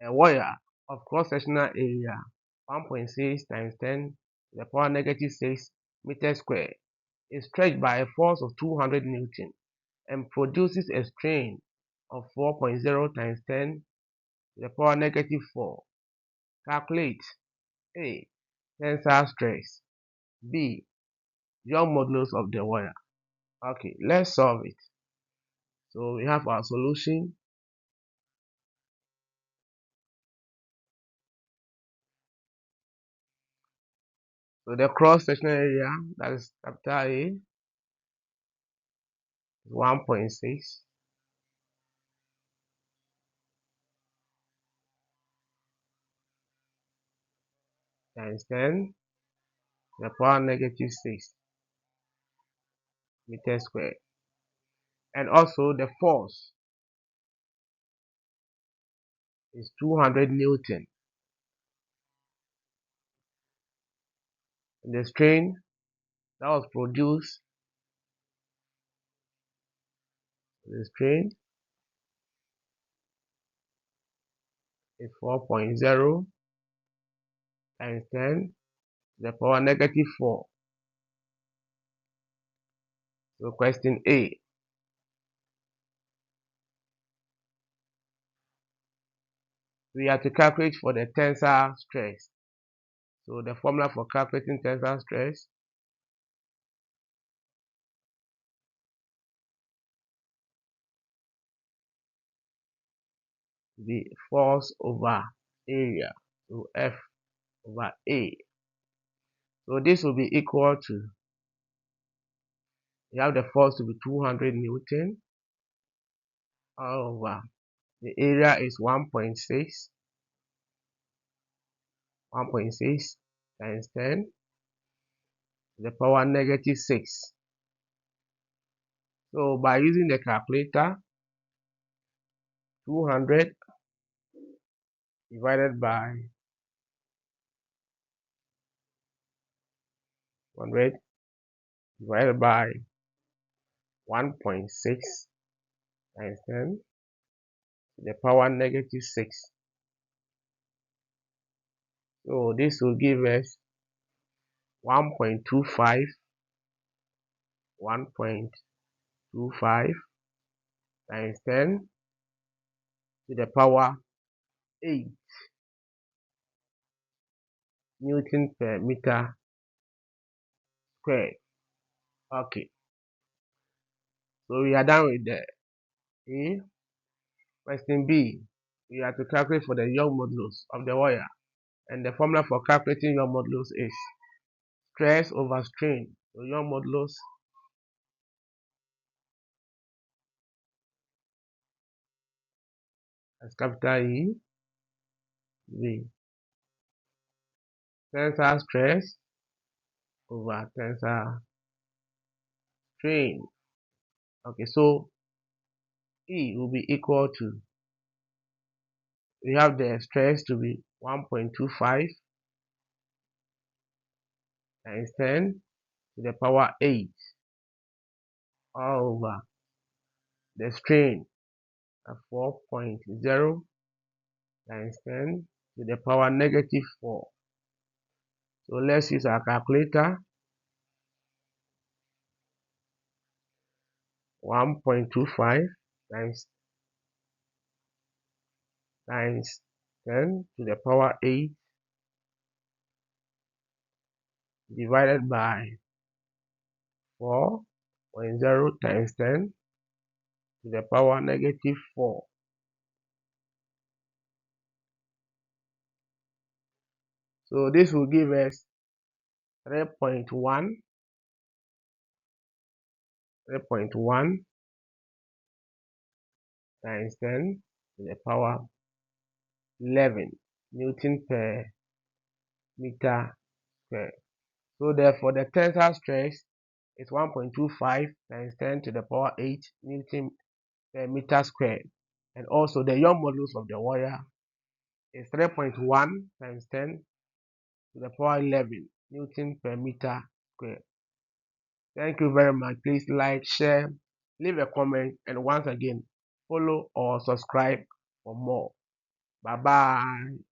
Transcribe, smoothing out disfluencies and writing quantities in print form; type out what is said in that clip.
A wire of cross-sectional area 1.6 times 10 to the power negative 6 meters squared is stretched by a force of 200 Newton and produces a strain of 4.0 times 10 to the power negative 4. Calculate A. Tensile stress. B. Young modulus of the wire. Okay, let's solve it. So we have our solution. So the cross-sectional area, that is capital A, is 1.6 times 10 to the power negative 6 meters squared. And also the force is 200 Newton. And the strain that was produced, the strain is 4.0 times 10 to the power negative 4. So question A. We have to calculate for the tensile stress. So the formula for calculating tensile stress is the force over area, so F over A. So this will be equal to, we have the force to be 200 Newton over the area is 1.6 times 10 to the power negative 6. So by using the calculator, 200 divided by 100 divided by 1.6 times 10 to the power negative 6. So this will give us 1.25 times 10 to the power 8 Newton per meter squared. Okay, so we are done with the A. Question B, we have to calculate for the Young modulus of the wire, and the formula for calculating Young modulus is stress over strain. So Young modulus as capital E, the tensile stress over tensile strain. Okay, so E will be equal to, we have the stress to be 1.25 times 10 to the power 8 all over the strain at 4.0 times 10 to the power negative 4. So let's use our calculator. 1.25 times 10 to the power 8 divided by 4.0 times 10 to the power negative 4. So this will give us 3.1 times 10 to the power 11 Newton per meter squared. So therefore the tensile stress is 1.25 times 10 to the power 8 Newton per meter squared. And also the Young modulus of the wire is 3.1 times 10 to the power 11 Newton per meter squared. Thank you very much. Please like, share, leave a comment, and once again, follow or subscribe for more. Bye bye.